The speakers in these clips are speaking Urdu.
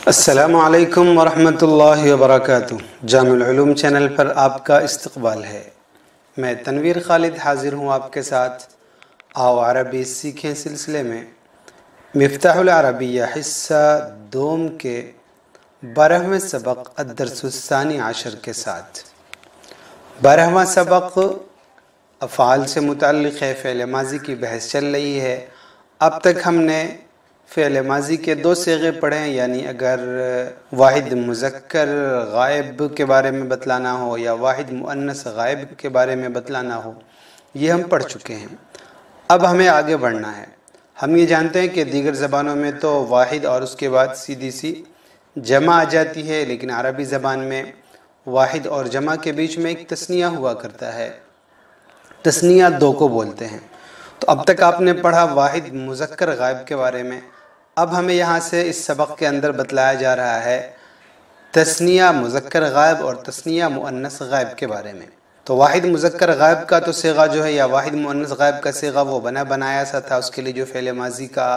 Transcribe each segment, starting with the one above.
السلام علیکم ورحمۃ اللہ وبرکاتہ۔ جامع العلوم چینل پر آپ کا استقبال ہے۔ میں تنویر خالد حاضر ہوں آپ کے ساتھ آؤ عربی سیکھیں سلسلے میں مفتاح العربیہ حصہ دوم کے 12ویں سبق الدرس الثانی عشر کے ساتھ۔ 12واں سبق افعال سے متعلق ہے، فعل ماضی کی بحث چل رہی ہے۔ اب تک ہم نے فعل ماضی کے دو صیغے پڑھے ہیں، یعنی اگر واحد مذکر غائب کے بارے میں بتلانا ہو یا واحد مؤنث غائب کے بارے میں بتلانا ہو، یہ ہم پڑھ چکے ہیں۔ اب ہمیں آگے بڑھنا ہے۔ ہم یہ جانتے ہیں کہ دیگر زبانوں میں تو واحد اور اس کے بعد سیدھی سی جمع آ جاتی ہے، لیکن عربی زبان میں واحد اور جمع کے بیچ میں ایک تثنیہ ہوا کرتا ہے۔ تثنیہ دو کو بولتے ہیں۔ تو اب تک آپ نے پڑھا واحد مذکر غائب کے بارے میں۔ اب ہمیں یہاں سے اس سبق کے اندر بتلایا جا رہا ہے تثنیہ مذکر غائب اور تثنیہ مؤنث غائب کے بارے میں۔ تو واحد مذکر غائب کا تو صیغہ جو ہے یا واحد مؤنث غائب کا صیغہ وہ بنا بنایا سا تھا، اس کے لیے جو فعل ماضی کا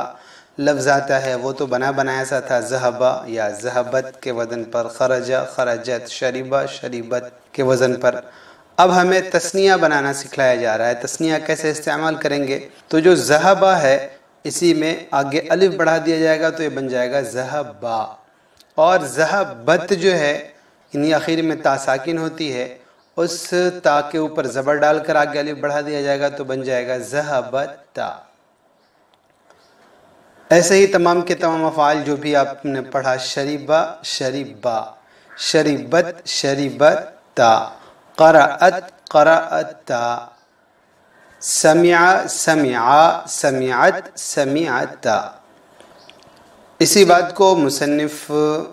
لفظ آتا ہے وہ تو بنا بنایا سا تھا، ذہبا یا ذہبت کے وزن پر، خرجا خرجت، شریبا شریبت کے وزن پر۔ اب ہمیں تثنیہ بنانا سکھلایا جا رہا ہے۔ تثنیہ کیسے استعمال کریں گے؟ تو جو ذہبا ہے اسی میں آگے الف بڑھا دیا جائے گا تو یہ بن جائے گا ذہبا، اور ذہبت جو ہے یعنی آخر میں تا ساکن ہوتی ہے، اس تا کے اوپر زبر ڈال کر آگے الف بڑھا دیا جائے گا تو بن جائے گا ذہبتا۔ ایسے ہی تمام کے تمام افعال جو بھی آپ نے پڑھا، شریبا شریبا، شریبت شریبتا، قرأت قرأتا، سمع سمعا سمعت سمعتا۔ اسی بات کو مصنف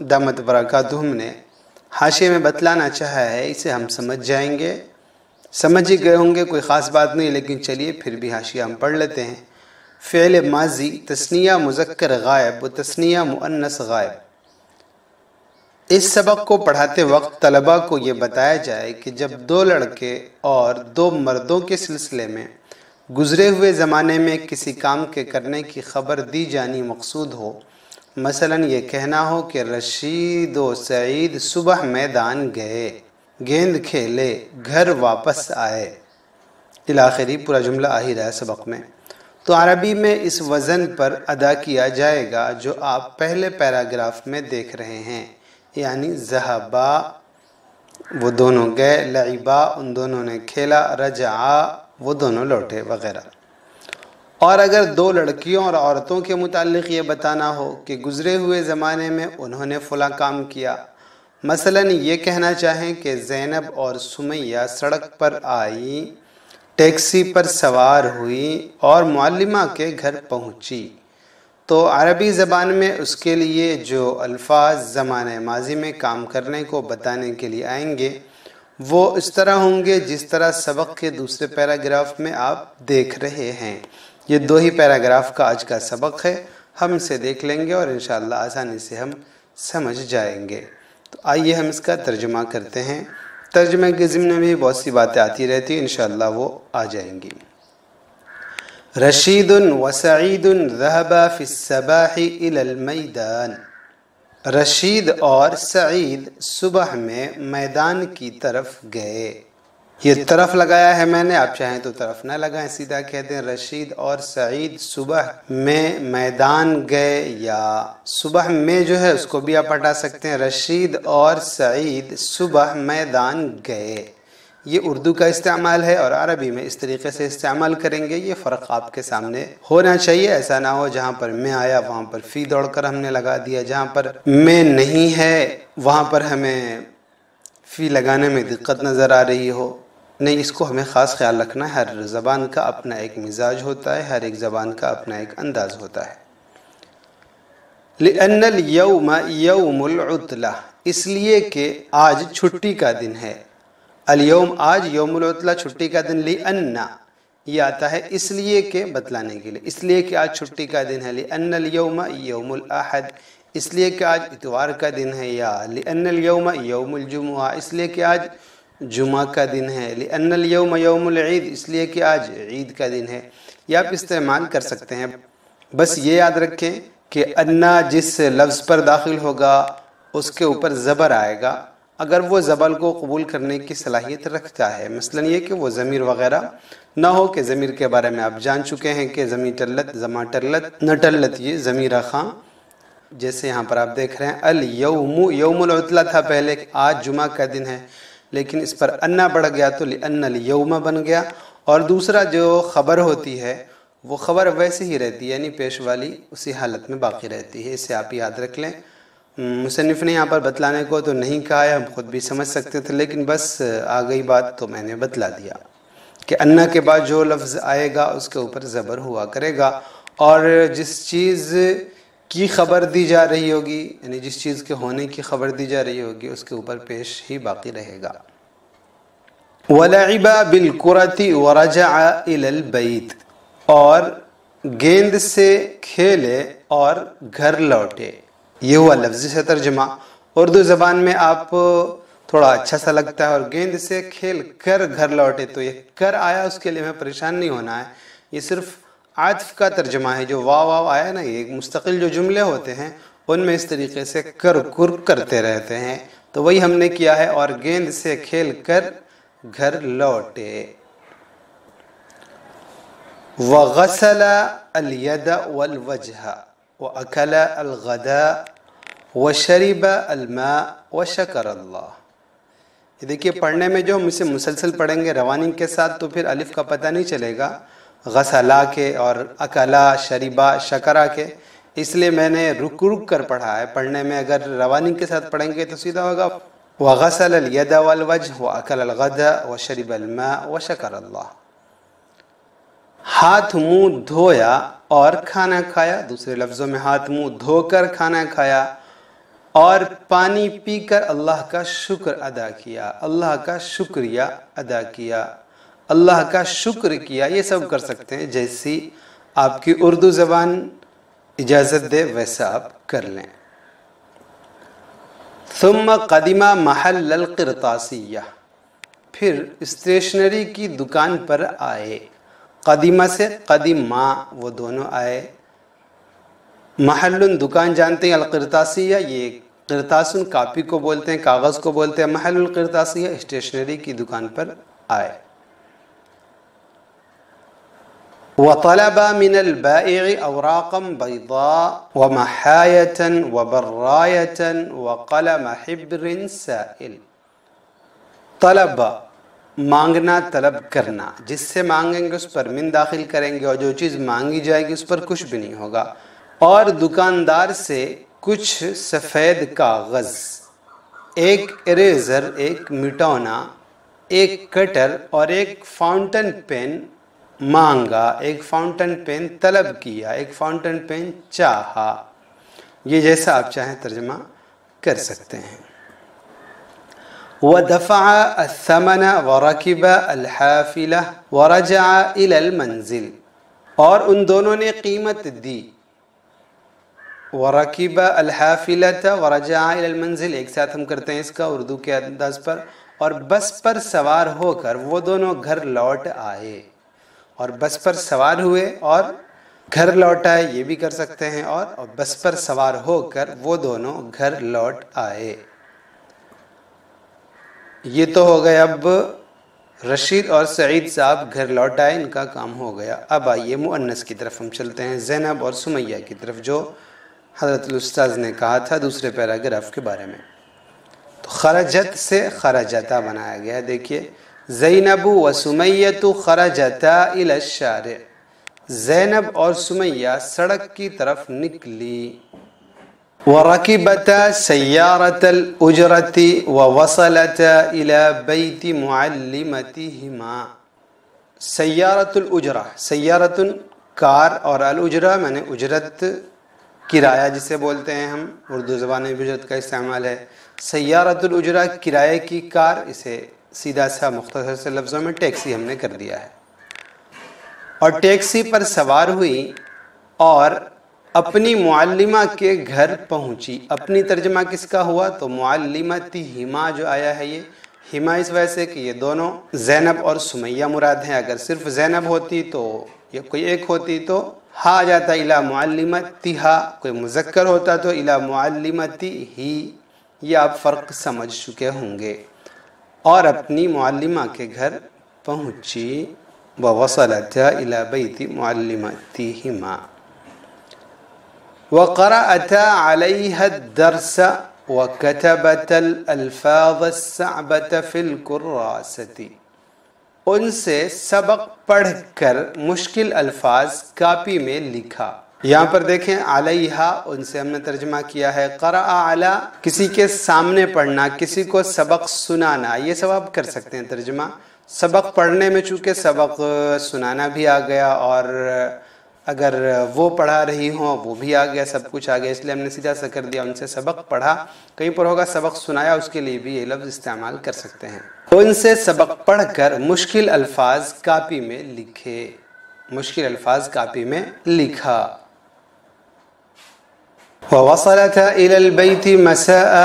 دامت برکاتہم نے حاشیے میں بتلانا چاہا ہے، اسے ہم سمجھ جائیں گے، سمجھ ہی گئے ہوں گے، کوئی خاص بات نہیں، لیکن چلیے پھر بھی حاشیہ ہم پڑھ لیتے ہیں۔ فعل ماضی تثنیہ مذکر غائب و تثنیہ مؤنث غائب۔ اس سبق کو پڑھاتے وقت طلباء کو یہ بتایا جائے کہ جب دو لڑکے اور دو مردوں کے سلسلے میں گزرے ہوئے زمانے میں کسی کام کے کرنے کی خبر دی جانی مقصود ہو، مثلا یہ کہنا ہو کہ رشید و سعید صبح میدان گئے، گیند کھیلے، گھر واپس آئے، الاخری پورا جملہ آ ہی رہا ہے سبق میں، تو عربی میں اس وزن پر ادا کیا جائے گا جو آپ پہلے پیراگراف میں دیکھ رہے ہیں، یعنی ذہبا وہ دونوں گئے، لعبا ان دونوں نے کھیلا، رجعا وہ دونوں لوٹے وغیرہ۔ اور اگر دو لڑکیوں اور عورتوں کے متعلق یہ بتانا ہو کہ گزرے ہوئے زمانے میں انہوں نے فلاں کام کیا، مثلا یہ کہنا چاہیں کہ زینب اور سمیہ سڑک پر آئی، ٹیکسی پر سوار ہوئی اور معلمہ کے گھر پہنچی، تو عربی زبان میں اس کے لیے جو الفاظ زمانہ ماضی میں کام کرنے کو بتانے کے لیے آئیں گے وہ اس طرح ہوں گے جس طرح سبق کے دوسرے پیراگراف میں آپ دیکھ رہے ہیں۔ یہ دو ہی پیراگراف کا آج کا سبق ہے، ہم اسے دیکھ لیں گے اور انشاءاللہ آسانی سے ہم سمجھ جائیں گے۔ تو آئیے ہم اس کا ترجمہ کرتے ہیں۔ ترجمے کے ضمن میں بھی بہت سی باتیں آتی رہتی ہیں، انشاءاللہ وہ آ جائیں گی۔ رشید و سعید ذهبا فی الصباح الی المیدان۔ رشید اور سعید صبح میں میدان کی طرف گئے۔ یہ طرف لگایا ہے میں نے، آپ چاہیں تو طرف نہ لگائیں، سیدھا کہتے ہیں رشید اور سعید صبح میں میدان گئے، یا صبح میں جو ہے اس کو بھی آپ ہٹا سکتے ہیں، رشید اور سعید صبح میدان گئے۔ یہ اردو کا استعمال ہے اور عربی میں اس طریقے سے استعمال کریں گے، یہ فرق آپ کے سامنے ہونا چاہیے۔ ایسا نہ ہو جہاں پر میں آیا وہاں پر فی دوڑ کر ہم نے لگا دیا، جہاں پر میں نہیں ہے وہاں پر ہمیں فی لگانے میں دقت نظر آ رہی ہو۔ نہیں، اس کو ہمیں خاص خیال رکھنا ہے، ہر زبان کا اپنا ایک مزاج ہوتا ہے، ہر ایک زبان کا اپنا ایک انداز ہوتا ہے۔ لأن اليوم یوم العطلہ، اس لیے کہ آج چھٹی کا دن ہے۔ الیوم آج، یوم العطلہ چھٹی کا دن، لأن یہ آتا ہے اس لیے کہ بتلانے کے لیے، اس لیے کہ آج چھٹی کا دن ہے، لأن اليوم یوم الاحد، اس لیے کہ آج اتوار کا دن ہے، یا لأن اليوم یوم الجمعہ، اس لیے کہ آج جمعہ کا دن ہے، لأن اليوم یوم العید، اس لیے کہ آج عید کا دن ہے، یہ آپ استعمال کر سکتے ہیں۔ بس یہ یاد رکھیں کہ انا جس لفظ پر داخل ہوگا اس کے اوپر زبر آئے گا اگر وہ زبر کو قبول کرنے کی صلاحیت رکھتا ہے. مثلا یہ کہ وہ ضمیر وغیرہ نہ ہو، کہ ضمیر کے بارے میں آپ جان چکے ہیں کہ ضمیر ٹلت، زما ٹلت، نہ ٹلت، یہ ضمیر خاں. جیسے یہاں پر آپ دیکھ رہے ہیں الیوم، یوم العطلہ تھا پہلے، آج جمعہ کا دن ہے، لیکن اس پر انا بڑھ گیا تو لأن الیوم بن گیا. اور دوسرا جو خبر ہوتی ہے وہ خبر ویسے ہی رہتی ہے، یعنی پیش والی اسی حالت میں باقی رہتی ہے. اسے آپ یاد رکھ لیں. مصنف نے یہاں پر بتلانے کو تو نہیں کہا ہے، ہم خود بھی سمجھ سکتے تھے، لیکن بس آ گئی بات تو میں نے بتلا دیا کہ انا کے بعد جو لفظ آئے گا اس کے اوپر زبر ہوا کرے گا، اور جس چیز کی خبر دی جا رہی ہوگی، یعنی جس چیز کے ہونے کی خبر دی جا رہی ہوگی، اس کے اوپر پیش ہی باقی رہے گا. وَلَعِبَ بِالْكُرَةِ وَرَجَعَ إِلَى الْبَيْتِ، اور گیند سے کھیلے اور گھر لوٹے. یہ ہوا لفظی سے ترجمہ. اردو زبان میں آپ تھوڑا اچھا سا لگتا ہے، اور گیند سے کھیل کر گھر لوٹے، تو یہ کر آیا اس کے لیے ہمیں پریشان نہیں ہونا ہے. یہ صرف عطف کا ترجمہ ہے. جو واو واو آیا نا، یہ مستقل جو جملے ہوتے ہیں ان میں اس طریقے سے کر کرتے رہتے ہیں، تو وہی ہم نے کیا ہے. اور گیند سے کھیل کر گھر لوٹے. وغسل الید والوجہ واکل الغداء وشرب الماء وشکر اللہ. یہ دیکھیے پڑھنے میں جو ہم اسے مسلسل پڑھیں گے روانی کے ساتھ تو پھر الف کا پتہ نہیں چلے گا، غسلا کے اور اکلا، شریبا، شکرا کے، اس لیے میں نے رک رک کر پڑھا ہے. پڑھنے میں اگر روانی کے ساتھ پڑھیں گے تو سیدھا ہوگا وغسل الید والوجہ واکل الغداء وشرب الماء وشکر اللہ. ہاتھ منہ دھویا اور کھانا کھایا. دوسرے لفظوں میں ہاتھ منہ دھو کر کھانا کھایا اور پانی پی کر اللہ کا شکر ادا کیا، اللہ کا شکریہ ادا کیا، اللہ کا شکر کیا. یہ سب کر سکتے ہیں، جیسی آپ کی اردو زبان اجازت دے ویسا آپ کر لیں. ثم قدم محل القرطاسیہ، پھر اسٹیشنری کی دکان پر آئے. قدیمہ سے قدیمہ وہ دونوں آئے. محل دکان جانتے ہیں، القرطاسیہ یہ قرطاسن کاپی کو بولتے ہیں، کاغذ کو بولتے ہیں. محل القرطاسیہ اسٹیشنری کی دکان پر آئے. وطلب من البائع اوراقا بيضاء ومحاية وبراية وقلم حبر سائل. طلب مانگنا، طلب کرنا. جس سے مانگیں گے اس پر من داخل کریں گے، اور جو چیز مانگی جائے گی اس پر کچھ بھی نہیں ہوگا. اور دکاندار سے کچھ سفید کاغذ، ایک اریزر، ایک مٹونا، ایک کٹر اور ایک فاؤنٹن پین مانگا، ایک فاؤنٹن پین طلب کیا، ایک فاؤنٹن پین چاہا. یہ جیسا آپ چاہیں ترجمہ کر سکتے ہیں. وَدَفَعَ الثَّمَنَ وَرَكِبَ الْحَافِلَةَ وَرَجَعَ إِلَى الْمَنزِلِ، اور ان دونوں نے قیمت دی. وَرَكِبَ الْحَافِلَةَ وَرَجَعَ إِلَى الْمَنزِلِ ایک ساتھ ہم کرتے ہیں اس کا اردو کے انداز پر. اور بس پر سوار ہو کر وہ دونوں گھر لوٹ آئے. اور بس پر سوار ہوئے اور گھر لوٹ آئے، یہ بھی کر سکتے ہیں. اور بس پر سوار ہو کر وہ دونوں گھر لوٹ آئے. یہ تو ہو گئے اب رشید اور سعید صاحب گھر لوٹ آئے، ان کا کام ہو گیا. اب آئیے مؤنث کی طرف ہم چلتے ہیں، زینب اور سمیہ کی طرف، جو حضرت الاستاذ نے کہا تھا دوسرے پیراگراف کے بارے میں. تو خرجت سے خرجتا بنایا گیا ہے. دیکھیے زینب و سمیۃ خرجتا الی الشارع، زینب اور سمیہ سڑک کی طرف نکلی. وَرَكِبَتَا سَيَّارَةَ الْأُجْرَةِ وَوَصَلَتَا إِلَى بَيْتِ مُعَلِّمَتِهِمَا. سیارۃ الاجرہ، سیارۃ کار، اور الاجرہ میں نے اجرت، کرایہ جسے بولتے ہیں ہم، اردو زبان میں بھی اجرت کا استعمال ہے. سیارۃ الاجرہ کرایے کی کار، اسے سیدھا سا مختصر سے لفظوں میں ٹیکسی ہم نے کر دیا ہے. اور ٹیکسی پر سوار ہوئی اور اپنی معلمہ کے گھر پہنچی. اپنی ترجمہ کس کا ہوا؟ تو معلمتہما جو آیا ہے، یہ ہما اس وجہ سے کہ یہ دونوں زینب اور سمیہ مراد ہیں. اگر صرف زینب ہوتی تو یہ کوئی ایک ہوتی تو ہا آ جاتا الی معلمتہا، کوئی مذکر ہوتا تو الی معلمتہ، یہ آپ فرق سمجھ چکے ہوں گے. اور اپنی معلمہ کے گھر پہنچی. ووصلتا الی بیت معلمتہما. وقرأتا علیہا الدرس وکتبتا الالفاظ الصعبة فی الکراسۃ. ان سے سبق پڑھ کر مشکل الفاظ کاپی میں لکھا. یہاں پر دیکھیں علیہا، ان سے ہم نے ترجمہ کیا ہے. قرأ علی، کسی کے سامنے پڑھنا، کسی کو سبق سنانا، یہ سب آپ کر سکتے ہیں ترجمہ. سبق پڑھنے میں چونکہ سبق سنانا بھی آ گیا، اور اگر وہ پڑھا رہی ہوں وہ بھی آ گیا، سب کچھ آ گیا، اس لیے ہم نے سیدھا سا کر دیا ان سے سبق پڑھا. کہیں پر ہوگا سبق سنایا، اس کے لیے بھی یہ لفظ استعمال کر سکتے ہیں. ان سے سبق پڑھ کر مشکل الفاظ کاپی میں لکھے. مشکل الفاظ کاپی میں لکھا. ووصلتا إلى البيت مساء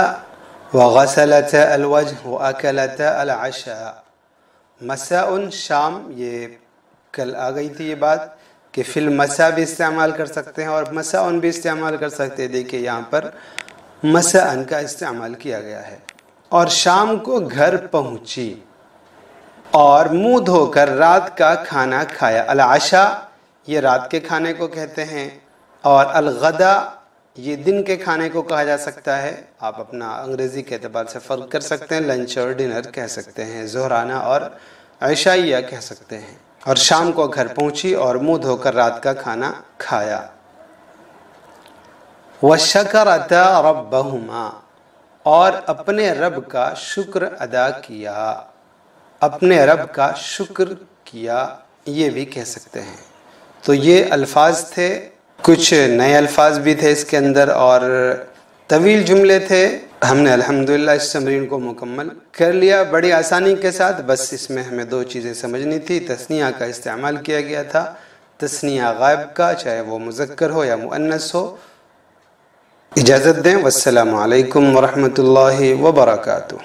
وغسلتا الوجه وأكلتا العشاء. مساء شام، یہ کل آ گئی تھی یہ بات کہ فی المساء بھی استعمال کر سکتے ہیں اور مساء بھی استعمال کر سکتے ہیں. دیکھیں یہاں پر مساء کا استعمال کیا گیا ہے. اور شام کو گھر پہنچی اور منہ دھو کر رات کا کھانا کھایا. العشاء یہ رات کے کھانے کو کہتے ہیں، اور الغدا یہ دن کے کھانے کو کہا جا سکتا ہے. آپ اپنا انگریزی کے اعتبار سے فرق کر سکتے ہیں، لنچ اور ڈنر کہہ سکتے ہیں، ظہرانہ اور عشائیہ کہہ سکتے ہیں. اور شام کو گھر پہنچی اور منہ دھو کر رات کا کھانا کھایا. وَشَكَرَتَا رَبَّهُمَا، اور اپنے رب کا شکر ادا کیا. اپنے رب کا شکر کیا یہ بھی کہہ سکتے ہیں. تو یہ الفاظ تھے، کچھ نئے الفاظ بھی تھے اس کے اندر، اور طویل جملے تھے. ہم نے الحمدللہ اس تمرین کو مکمل کر لیا بڑی آسانی کے ساتھ. بس اس میں ہمیں دو چیزیں سمجھنی تھی. تثنیہ کا استعمال کیا گیا تھا، تثنیہ غائب کا، چاہے وہ مذکر ہو یا مؤنث ہو. اجازت دیں، والسلام علیکم ورحمۃ اللہ وبرکاتہ.